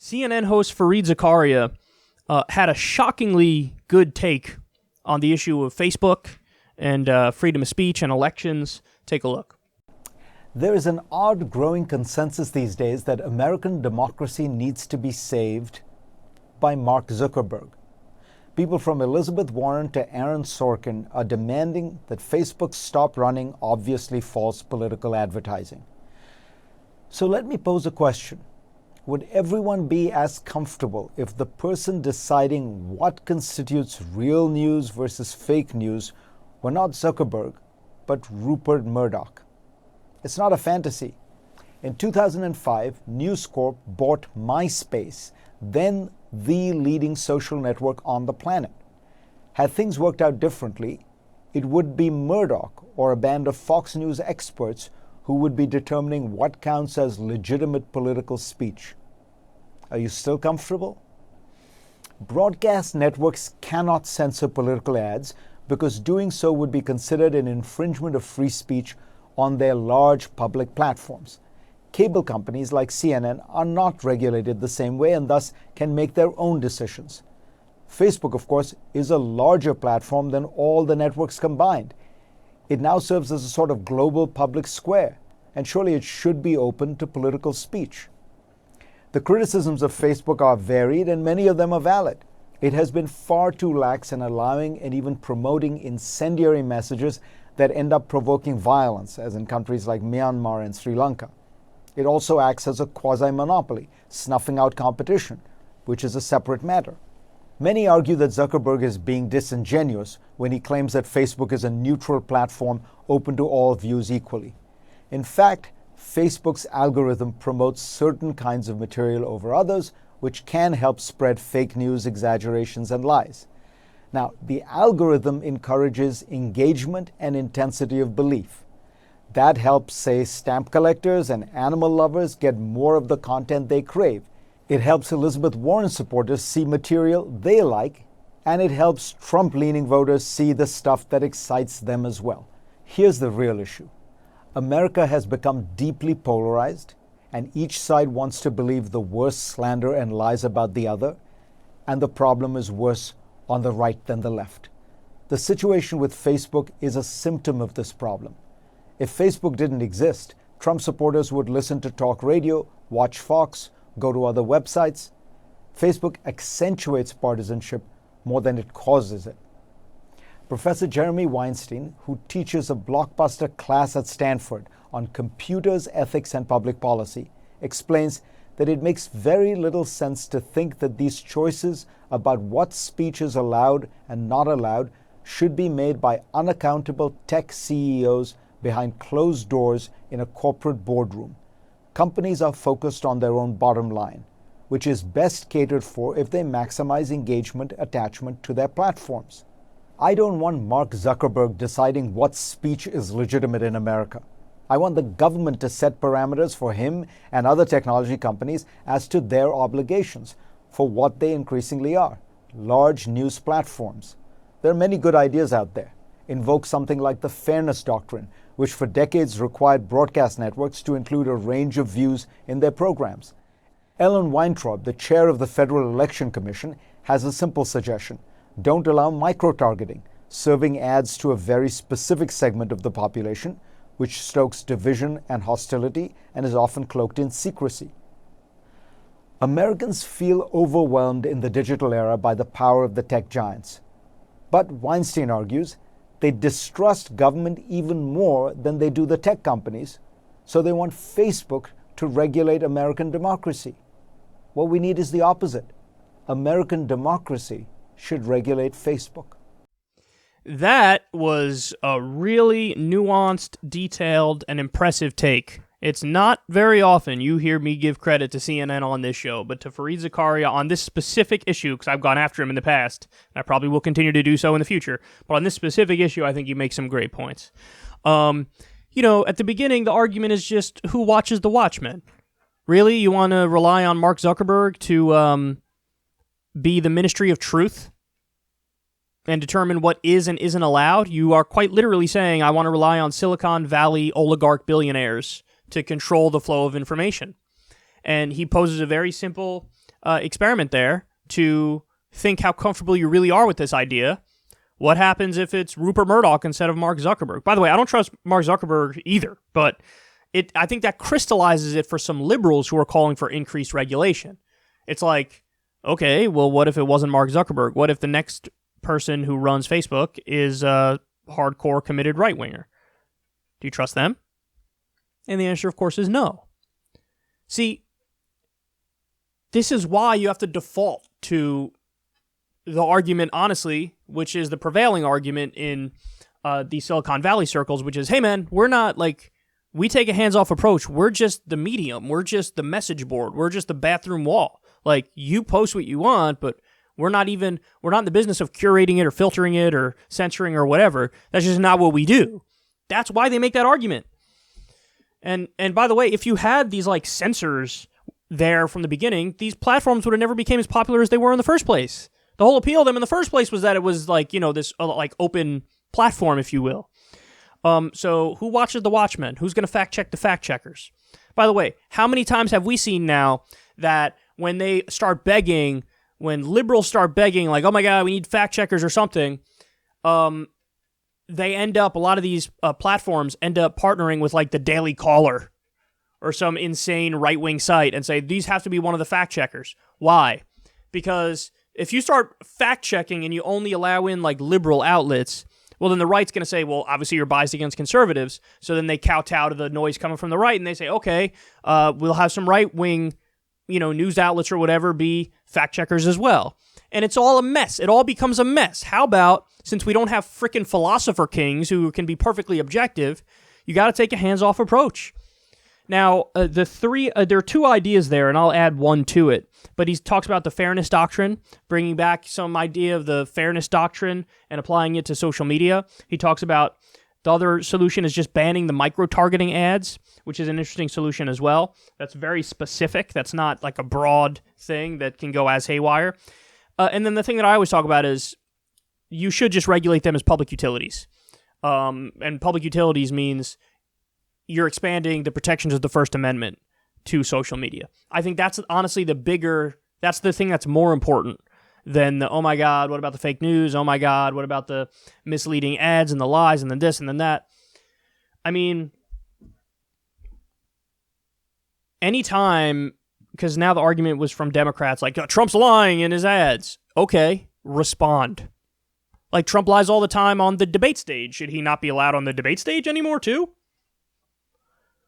CNN host Fareed Zakaria had a shockingly good take on the issue of Facebook and freedom of speech and elections. Take a look. There is an odd growing consensus these days that American democracy needs to be saved by Mark Zuckerberg. People from Elizabeth Warren to Aaron Sorkin are demanding that Facebook stop running obviously false political advertising. So let me pose a question. Would everyone be as comfortable if the person deciding what constitutes real news versus fake news were not Zuckerberg, but Rupert Murdoch? It's not a fantasy. In 2005, News Corp bought MySpace, then the leading social network on the planet. Had things worked out differently, it would be Murdoch or a band of Fox News experts who would be determining what counts as legitimate political speech. Are you still comfortable? Broadcast networks cannot censor political ads because doing so would be considered an infringement of free speech on their large public platforms. Cable companies like CNN are not regulated the same way and thus can make their own decisions. Facebook, of course, is a larger platform than all the networks combined. It now serves as a sort of global public square, and surely it should be open to political speech. The criticisms of Facebook are varied and many of them are valid. It has been far too lax in allowing and even promoting incendiary messages that end up provoking violence, as in countries like Myanmar and Sri Lanka. It also acts as a quasi-monopoly, snuffing out competition, which is a separate matter. Many argue that Zuckerberg is being disingenuous when he claims that Facebook is a neutral platform open to all views equally. In fact, Facebook's algorithm promotes certain kinds of material over others, which can help spread fake news, exaggerations, and lies. Now, the algorithm encourages engagement and intensity of belief. That helps, say, stamp collectors and animal lovers get more of the content they crave. It helps Elizabeth Warren supporters see material they like, and it helps Trump-leaning voters see the stuff that excites them as well. Here's the real issue. America has become deeply polarized, and each side wants to believe the worst slander and lies about the other, and the problem is worse on the right than the left. The situation with Facebook is a symptom of this problem. If Facebook didn't exist, Trump supporters would listen to talk radio, watch Fox, go to other websites. Facebook accentuates partisanship more than it causes it. Professor Jeremy Weinstein, who teaches a blockbuster class at Stanford on computers, ethics, and public policy, explains that it makes very little sense to think that these choices about what speech is allowed and not allowed should be made by unaccountable tech CEOs behind closed doors in a corporate boardroom. Companies are focused on their own bottom line, which is best catered for if they maximize engagement attachment to their platforms. I don't want Mark Zuckerberg deciding what speech is legitimate in America. I want the government to set parameters for him and other technology companies as to their obligations for what they increasingly are, large news platforms. There are many good ideas out there. Invoke something like the Fairness Doctrine, which for decades required broadcast networks to include a range of views in their programs. Ellen Weintraub, the chair of the Federal Election Commission, has a simple suggestion. Don't allow micro-targeting, serving ads to a very specific segment of the population, which stokes division and hostility and is often cloaked in secrecy. Americans feel overwhelmed in the digital era by the power of the tech giants. But Weinstein argues they distrust government even more than they do the tech companies, so they want Facebook to regulate American democracy. What we need is the opposite. American democracy should regulate Facebook. That was a really nuanced, detailed, and impressive take. It's not very often you hear me give credit to CNN on this show, but to Fareed Zakaria on this specific issue, because I've gone after him in the past, and I probably will continue to do so in the future, but on this specific issue, I think you make some great points. At the beginning, the argument is just who watches the Watchmen? Really? You want to rely on Mark Zuckerberg to be the ministry of truth and determine what is and isn't allowed? You are quite literally saying, I want to rely on Silicon Valley oligarch billionaires to control the flow of information. And he poses a very simple experiment there to think how comfortable you really are with this idea. What happens if it's Rupert Murdoch instead of Mark Zuckerberg? By the way, I don't trust Mark Zuckerberg either, but I think that crystallizes it for some liberals who are calling for increased regulation. It's like, okay, well, what if it wasn't Mark Zuckerberg? What if the next person who runs Facebook is a hardcore committed right-winger? Do you trust them? And the answer, of course, is no. See, this is why you have to default to the argument, honestly, which is the prevailing argument in the Silicon Valley circles, which is, hey, man, we're not like, we take a hands-off approach. We're just the medium. We're just the message board. We're just the bathroom wall. Like, you post what you want, but we're not in the business of curating it or filtering it or censoring or whatever. That's just not what we do. That's why they make that argument. And by the way, if you had these like censors there from the beginning, these platforms would have never became as popular as they were in the first place. The whole appeal of them in the first place was that it was like, you know, this like open platform, if you will. So who watches the Watchmen? Who's going to fact check the fact checkers? By the way, how many times have we seen now that when they start begging, when liberals start begging, like, oh my God, we need fact checkers or something, they end up, a lot of these platforms end up partnering with like the Daily Caller or some insane right-wing site and say, these have to be one of the fact checkers. Why? Because if you start fact checking and you only allow in like liberal outlets, well, then the right's going to say, well, obviously you're biased against conservatives. So then they kowtow to the noise coming from the right and they say, okay, we'll have some right-wing, you know, news outlets or whatever be fact checkers as well. And it's all a mess. It all becomes a mess. How about, since we don't have frickin' philosopher kings who can be perfectly objective, you got to take a hands-off approach. Now, there are two ideas there, and I'll add one to it. But he talks about the fairness doctrine, bringing back some idea of the fairness doctrine and applying it to social media. He talks about the other solution is just banning the micro-targeting ads, which is an interesting solution as well. That's very specific. That's not like a broad thing that can go as haywire. And then the thing that I always talk about is you should just regulate them as public utilities. And public utilities means you're expanding the protections of the First Amendment to social media. I think that's honestly that's the thing that's more important than the, oh my God, what about the fake news? Oh my God, what about the misleading ads and the lies and then this and then that? I mean, anytime, because now the argument was from Democrats, like, Trump's lying in his ads. Okay, respond. Like, Trump lies all the time on the debate stage. Should he not be allowed on the debate stage anymore, too?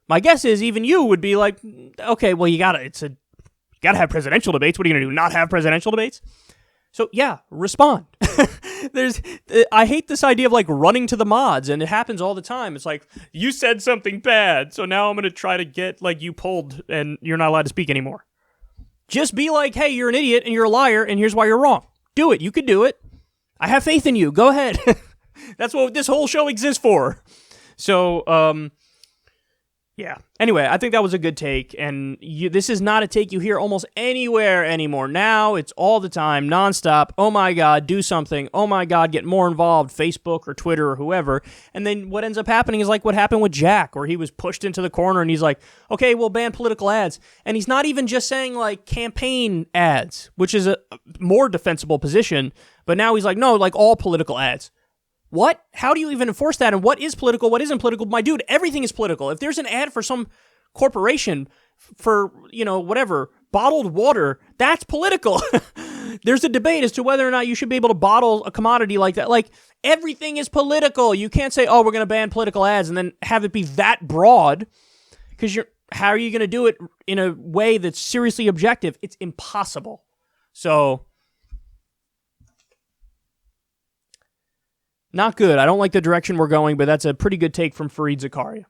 My guess is even you would be like, okay, well, you gotta have presidential debates. What are you gonna do? Not have presidential debates? So yeah, respond. I hate this idea of like running to the mods, and it happens all the time. It's like, you said something bad, so now I'm gonna try to get like you pulled, and you're not allowed to speak anymore. Just be like, hey, you're an idiot and you're a liar, and here's why you're wrong. Do it. You could do it. I have faith in you. Go ahead. That's what this whole show exists for. So, yeah. Anyway, I think that was a good take, and this is not a take you hear almost anywhere anymore. Now, it's all the time, nonstop. Oh my God, do something. Oh my God, get more involved, Facebook or Twitter or whoever. And then what ends up happening is like what happened with Jack, where he was pushed into the corner, and he's like, okay, we'll ban political ads. And he's not even just saying like campaign ads, which is a more defensible position, but now he's like, no, like all political ads. What? How do you even enforce that? And what is political? What isn't political? My dude, everything is political. If there's an ad for some corporation for, whatever, bottled water, that's political. There's a debate as to whether or not you should be able to bottle a commodity like that. Like, everything is political. You can't say, oh, we're going to ban political ads and then have it be that broad, because how are you going to do it in a way that's seriously objective? It's impossible. So, not good. I don't like the direction we're going, but that's a pretty good take from Fareed Zakaria.